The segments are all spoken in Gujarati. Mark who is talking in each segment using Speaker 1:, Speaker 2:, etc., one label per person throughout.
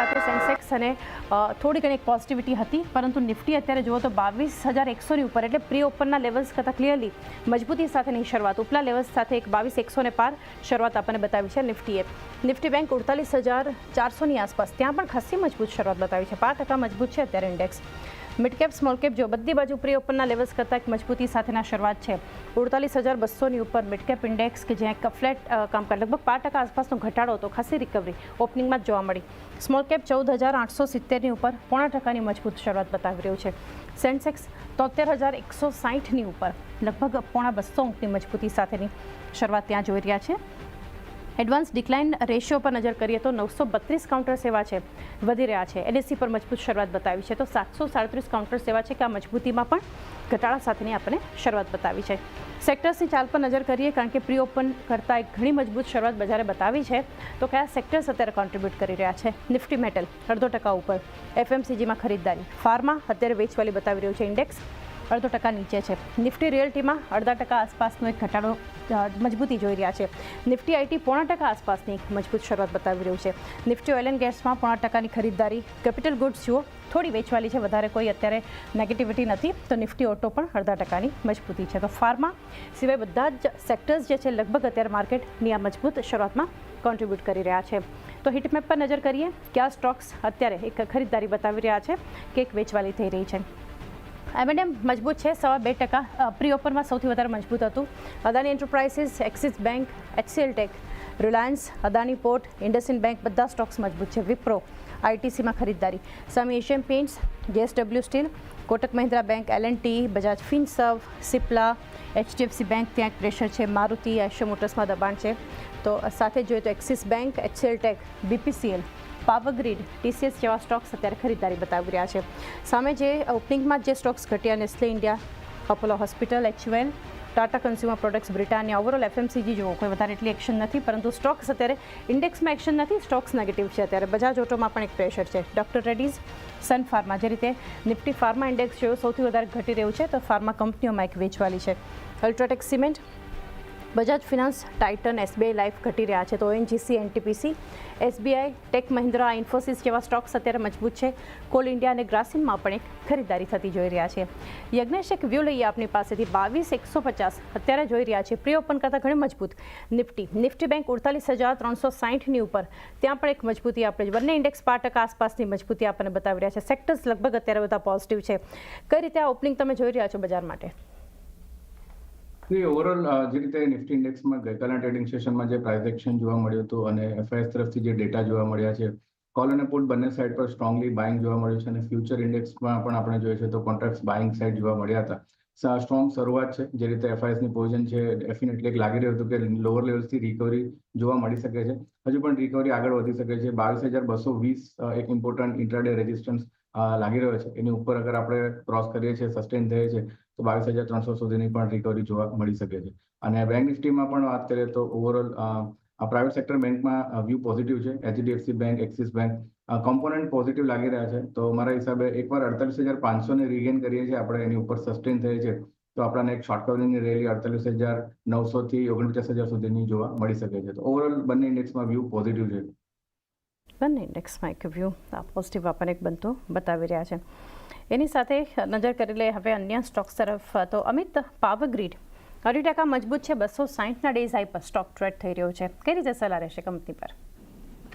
Speaker 1: સાથે સેન્સેક્સ અને થોડી ઘણી પોઝિટિવિટી હતી, પરંતુ નિફ્ટી અત્યારે જુઓ તો 22,100ની ઉપર એટલે પ્રી ઓપનના લેવલ્સ કરતાં ક્લિયરલી મજબૂતી સાથેની શરૂઆત, ઉપલા લેવલ્સ સાથે એક 22,100 પાર શરૂઆત આપણને બતાવી છે નિફ્ટીએ. નિફ્ટી બેંક 48,400ની આસપાસ, ત્યાં પણ ખાસી મજબૂત શરૂઆત બતાવી છે. 5% મજબૂત છે અત્યારે index. Mid cap small cap જો બધી બાજુ પ્રી ઓપનના લેવલ્સ કરતાં એક મજબૂતી સાથેના શરૂઆત છે. 48,200ની ઉપર મિડ કેપ ઇન્ડેક્સ કે જ્યાં એક ફ્લેટ કામકાજ, લગભગ 5% આસપાસનો ઘટાડો હતો, ખાસી રિકવરી ઓપનિંગમાં જ જોવા મળી. સ્મોલ કેપ 14,870ની ઉપર 0.5%ની મજબૂત શરૂઆત બતાવી રહ્યું છે. સેન્સેક્સ 73,160ની ઉપર લગભગ 0.2 અંકની મજબૂતી સાથેની શરૂઆત ત્યાં જોઈ રહ્યા છે. એડવાન્સ ડિક્લાઇન રેશિયો પર નજર કરીએ તો 932 કાઉન્ટર્સ એવા છે વધી રહ્યા છે. એનએસસી પર મજબૂત શરૂઆત બતાવી છે તો 737 કાઉન્ટર્સ એવા છે કે આ મજબૂતીમાં પણ ઘટાડા સાથેની આપણને શરૂઆત બતાવી છે. સેક્ટર્સની ચાલ પર નજર કરીએ, કારણ કે પ્રી ઓપન કરતાં એક ઘણી મજબૂત શરૂઆત બજારે બતાવી છે, તો કયા સેક્ટર્સ અત્યારે કોન્ટ્રીબ્યુટ કરી રહ્યા છે. નિફ્ટી મેટલ 0.5% ઉપર, એફએમસીજીમાં ખરીદદારી, ફાર્મા અત્યારે વેચવાલી બતાવી રહ્યું છે, ઇન્ડેક્સ 0.5% નીચે છે. નિફ્ટી રિયલ્ટીમાં 0.5% આસપાસનો એક ઘટાડો મજબૂતી જોઈ રહ્યા છે. નિફ્ટી આઈટી 0.5% આસપાસની એક મજબૂત શરૂઆત બતાવી રહ્યું છે. નિફ્ટી ઓઇલ એન્ડ ગેસમાં 0.5%ની ખરીદદારી. કેપિટલ ગુડ્સ જુઓ થોડી વેચવાલી છે, વધારે કોઈ અત્યારે નેગેટિવિટી નથી. તો નિફ્ટી ઓટો પણ 0.5%ની મજબૂતી છે. તો ફાર્મા સિવાય બધા જ સેક્ટર્સ જે છે લગભગ અત્યારે માર્કેટની આ મજબૂત શરૂઆતમાં કોન્ટ્રીબ્યુટ કરી રહ્યા છે. તો હીટમેપ પર નજર કરીએ, કયા સ્ટોક્સ અત્યારે એક ખરીદદારી બતાવી રહ્યા છે કે એક વેચવાલી થઈ રહી છે. M&M મજબૂત છે, 2.5%. પ્રી ઓપનમાં સૌથી વધારે મજબૂત હતું. Adani Enterprises, Axis Bank, HCL Tech, Reliance, Adani Port, IndusInd Bank બધા સ્ટોક્સ મજબૂત છે. વિપ્રો આઈટીસીમાં ખરીદદારી. સામે Asian Paints, JSW Steel, Kotak Mahindra Bank, L&T, Bajaj Finserv, Cipla, HDFC Bank ત્યાં એક પ્રેશર છે. મારુતિ, એશિયા મોટર્સમાં દબાણ છે. તો સાથે જોઈએ તો Axis Bank, HCL Tech, BPCL, Power Grid, TCS જેવા સ્ટોક્સ અત્યારે ખરીદદારી બતાવી રહ્યા છે. સામે જે ઓપનિંગમાં જે સ્ટોક્સ ઘટ્યા, Nestle India, Apollo Hospital, HUL, Tata Consumer Products, Britannia, overall FMCG જુઓ કોઈ વધારે એટલી એક્શન નથી, પરંતુ સ્ટોક્સ અત્યારે ઇન્ડેક્સમાં એક્શન નથી, સ્ટોક્સ નેગેટિવ છે અત્યારે. બજાજ ઓટોમાં પણ એક પ્રેશર છે. ડોક્ટર રેડ્ડીઝ, સન ફાર્મા, જે રીતે નિફ્ટી ફાર્મા ઇન્ડેક્સ જેવું સૌથી વધારે ઘટી રહ્યું છે, તો ફાર્મા કંપનીઓમાં એક વેચવાલી છે. UltraTech cement, Bajaj finance, Titan, SBI life ઘટી રહ્યા છે. તો ONGC, NTPC, SBI, Tech Mahindra, Infosys જેવા સ્ટોક્સ અત્યારે મજબૂત છે. કોલ ઇન્ડિયા અને ગ્રાસિમમાં પણ એક ખરીદદારી થતી જોઈ રહ્યા છે. યજ્ઞેશ, એક વ્યૂ લઈએ આપની પાસેથી. 22,150 અત્યારે જોઈ રહ્યા છે. પ્રી ઓપન કરતાં ઘણી મજબૂત નિફ્ટી બેંક 48,360ની ઉપર, ત્યાં પણ એક મજબૂતી આપણે બંને ઇન્ડેક્સ 5% આસપાસની મજબૂતી આપણને બતાવી રહ્યા છે. સેક્ટર્સ લગભગ અત્યારે બધા પોઝિટિવ છે. કઈ રીતે આ ઓપનિંગ તમે જોઈ રહ્યા છો બજાર માટે?
Speaker 2: ઓવરઓલ જે રીતે નિફ્ટી ઇન્ડેક્સમાં ગઈકાલના ટ્રેડિંગ સેશનમાં જે પ્રાઇસ એક્શન જોવા મળ્યું હતું અને FIS તરફથી જે ડેટા જોવા મળ્યા છે, કોલ અને પુટ બંને સાઇડ પર સ્ટ્રોંગલી બાઇંગ જોવા મળ્યું છે અને ફ્યુચર ઇન્ડેક્સમાં પણ આપણે જોઈએ છે તો કોન્ટ્રાક્ટ્સ બાઇંગ સાઇડ જોવા મળ્યા હતા. સ્ટ્રોંગ શરૂઆત છે. જે રીતે FISની પોઝિશન છે, ડેફિનેટલી એક લાગી રહ્યું હતું કે લોઅર લેવલ્સથી રિકવરી જોવા મળી શકે છે. હજુ પણ રિકવરી આગળ વધી શકે છે. 22,220 એક ઇમ્પોર્ટન્ટ ઇન્ટ્રાડે રેઝિસ્ટન્સ લાગી રહ્યો છે. એની ઉપર અગર આપણે ક્રોસ કરીએ છીએ, સસ્ટેન થઈએ છીએ, તો 22,300 સુધીની પણ રિકવરી જોવા મળી શકે છે. અને બેંક નિફ્ટીમાં પણ વાત કરીએ તો ઓવરઓલ પ્રાઇવેટ સેક્ટર બેંકમાં વ્યૂ પોઝિટિવ છે. HDFC bank, axis bank component positive લાગી રહ્યા છે. તો મારા હિસાબે એકવાર 48,500ને રિગેન કરીએ છીએ આપણે, એની ઉપર સસ્ટેન થઈએ છીએ, તો આપણને એક શોર્ટ કવરિંગની રેલી 48,900 થી 49,000 સુધીની જોવા મળી શકે છે. તો ઓવરઓલ બંને ઇન્ડેક્સમાં વ્યૂ પોઝિટિવ છે.
Speaker 1: બંને ઇન્ડેક્સમાં એક વ્યૂ પોઝિટિવ આપણને એક બનતો બતાવી રહ્યા છે. એની સાથે નજર કરી લે હવે અન્ય સ્ટોક્સ તરફ. તો અમિત, પાવરગ્રીડ 2% મજબૂત છે. 260ના ડેઝ હાઈ પર સ્ટોક ટ્રેડ થઈ રહ્યો છે. કઈ રીતે સલાહ રહેશે કંપની પર?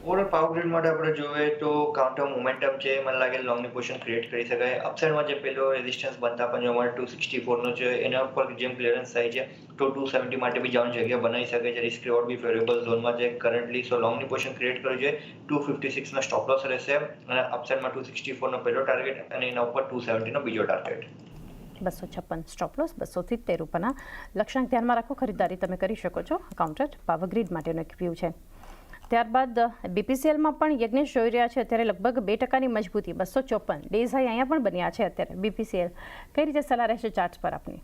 Speaker 3: ઓવરઓલ પાવરગ્રીડ માટે આપણે જોઈએ તો કાઉન્ટર મોમેન્ટમ છે, મને લાગે લોંગની પોઝિશન ક્રિએટ કરી શકાય. અપસાઇડમાં જે પેલો રેઝિસ્ટન્સ બનતા પણ જોવા મળે 264નો છે, એના ઉપર જેમ ક્લિયરન્સ થાય છે તો 270 માટે બી જવાની જગ્યા બનાવી શકે છે. રિસ્ક રિવોર્ડ બી ફેવરેબલ ઝોનમાં છે કરન્ટલી. સો લોંગની પોઝિશન ક્રિએટ કરવી જોઈએ. 256નો સ્ટોપ લોસ રહેશે અને અપસાઇડમાં 264નો પહેલો ટાર્ગેટ અને એના ઉપર 270નો બીજો ટાર્ગેટ.
Speaker 1: 256 સ્ટોપ લોસ, 270 રૂપિયાના લક્ષ્યાંક ધ્યાનમાં રાખો. ખરીદારી તમે કરી શકો છો. કાઉન્ટર પાવરગ્રીડ માટેનો એક વ્યૂ છે. ત્યારબાદ BPCLમાં પણ યજ્ઞેશ જોઈ રહ્યા છે અત્યારે લગભગ 2%ની મજબૂતી. 254 ડેઝ હાઈ અહીંયા પણ બન્યા છે અત્યારે. BPCL કઈ રીતે સલાહ રહેશે ચાર્ટ્સ પર આપની?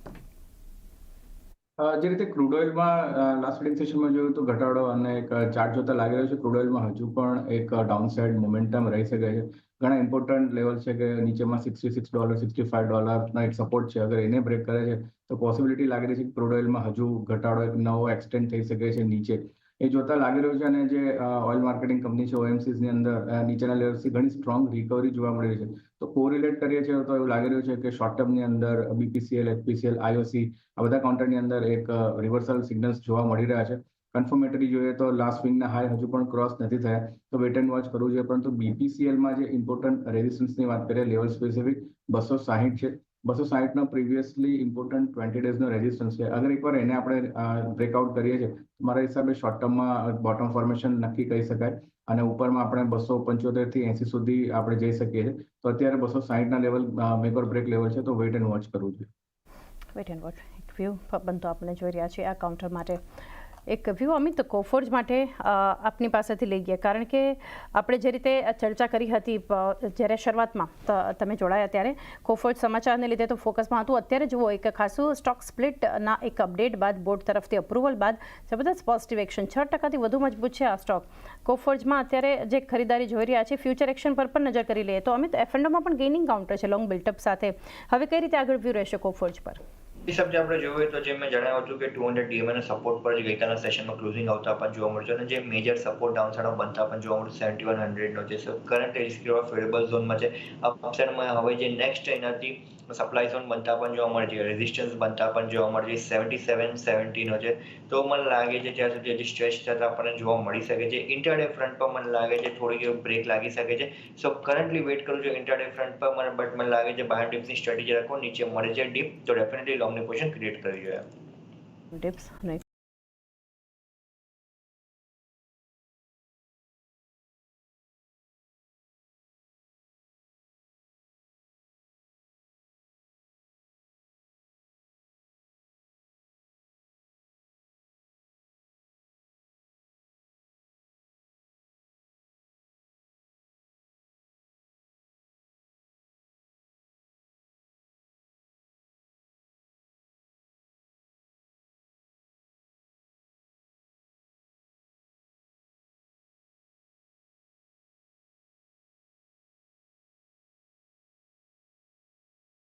Speaker 2: જે રીતે ક્રૂડ ઓઇલમાં લાસ્ટ ટ્રેડિંગ સેશનમાં જોયું તો ઘટાડો અને એક ચાર્ટ જોતા લાગી રહ્યો છે. ક્રૂડ ઓઇલમાં હજુ પણ એક ડાઉનસાઇડ મોમેન્ટમ રહી શકે છે. ઘણા ઇમ્પોર્ટન્ટ લેવલ છે કે નીચેમાં $66, $65 એક સપોર્ટ છે. અગર એને બ્રેક કરે છે તો પોસિબિલિટી લાગી રહી છે કે ક્રૂડ ઓઇલમાં હજુ ઘટાડો એક નવો એક્સટેન્ડ થઈ શકે છે નીચે. એ જોતા લાગી રહ્યું છે, અને જે ઓઇલ માર્કેટિંગ કંપની છે OMCs ની અંદર નીચેના લેવલ્સથી ઘણી સ્ટ્રોંગ રિકવરી જોવા મળી રહી છે. તો કોરિલેટ કરીએ છીએ તો એવું લાગી રહ્યું છે કે શોર્ટ ટર્મની અંદર BPCL, HPCL, IOC આ બધા કાઉન્ટરની અંદર એક રિવર્સલ સિગ્નલ્સ જોવા મળી રહ્યા છે. કન્ફર્મેટરી જોઈએ તો લાસ્ટ વીકના હાઈ હજુ પણ ક્રોસ નથી થયા, તો વેટ એન્ડ વોચ કરવું જોઈએ. પરંતુ BPCLમાં જે ઇમ્પોર્ટન્ટ રેઝિસ્ટન્સની વાત કરીએ લેવલ સ્પેસિફિક 260 છે. 260નો પ્રીવિયસલી ઇમ્પોર્ટન્ટ 20 ડેઝનો રેઝિસ્ટન્સ છે. અગર એકવાર એને આપણે બ્રેકઆઉટ કરીએ છીએ, મારા હિસાબે શોર્ટ ટર્મમાં બોટમ ફોર્મેશન નક્કી કહી શકાય, અને ઉપરમાં આપણે 275 થી 80 સુધી આપણે જઈ શકીએ છીએ. તો અત્યારે 260ના લેવલ મેક ઓર બ્રેક લેવલ છે, તો વેટ એન્ડ વોચ કરવું જોઈએ.
Speaker 1: વેટ એન્ડ વોચ એક વ્યૂ બનતો આપણે જોઈ રહ્યા છીએ આ કાઉન્ટર માટે. એક વ્યૂ અમિત કોફોર્જ માટે આપની પાસેથી લઈ ગયા, કારણ કે આપણે જે રીતે ચર્ચા કરી હતી જ્યારે શરૂઆતમાં તમે જોડાયા ત્યારે કોફોર્જ સમાચારને લીધે તો ફોકસમાં હતું. અત્યારે જુઓ એક ખાસું સ્ટોક સ્પ્લિટના એક અપડેટ બાદ બોર્ડ તરફથી અપ્રુવલ બાદ જબરદસ્ત પોઝિટિવ એક્શન, 6% વધુ મજબૂત છે આ સ્ટોક. કોફોર્જમાં અત્યારે જે ખરીદારી જોઈ રહ્યા છે, ફ્યુચર એક્શન પર પણ નજર કરી લઈએ તો અમિત F&Oમાં પણ ગેઇનિંગ કાઉન્ટર છે લોંગ બિલ્ટઅપ સાથે. હવે કઈ રીતે આગળ વ્યૂ રહેશે કોફોર્જ પર?
Speaker 3: એ શબ્દ આપણે જોઈએ તો જે મેં જણાવ્યું હતું કે 200 DMA ના સપોર્ટ પર જે ગઈકાલના સેશનમાં ક્લોઝિંગ આવતા પણ જોવા મળ્યું છે, અને જે મેજર સપોર્ટ ડાઉનસાઇડમાં બનતા પણ જોવા મળ્યું 7100નો છે. કરંટ રિસ્ક ફેવરેબલ ઝોનમાં છે. અપસાઇડમાં હવે જે નેક્સ્ટ એનાથી સપ્લાય ઝોન બનતા પણ જોવા મળે છે, રેઝિસ્ટન્સ બનતા પણ જોવા મળે છે 7770નો છે. તો મને લાગે છે જ્યાં સુધી હજી સ્ટ્રેચ થતા આપણને જોવા મળી શકે છે. ઇન્ટરડે ફ્રન્ટ પર મને લાગે છે થોડીક બ્રેક લાગી શકે છે. સો કરન્ટલી વેઇટ કરું છું ઇન્ટરડે ફ્રન્ટ પર મને, બટ મને લાગે છે બાય ડિપ્સની સ્ટ્રેટેજી રાખો, નીચે મળે છે ડીપ તો ડેફિનેટલી લોંગની પોઝિશન ક્રિએટ કરવી જોઈએ.
Speaker 1: ડિપ્સ અને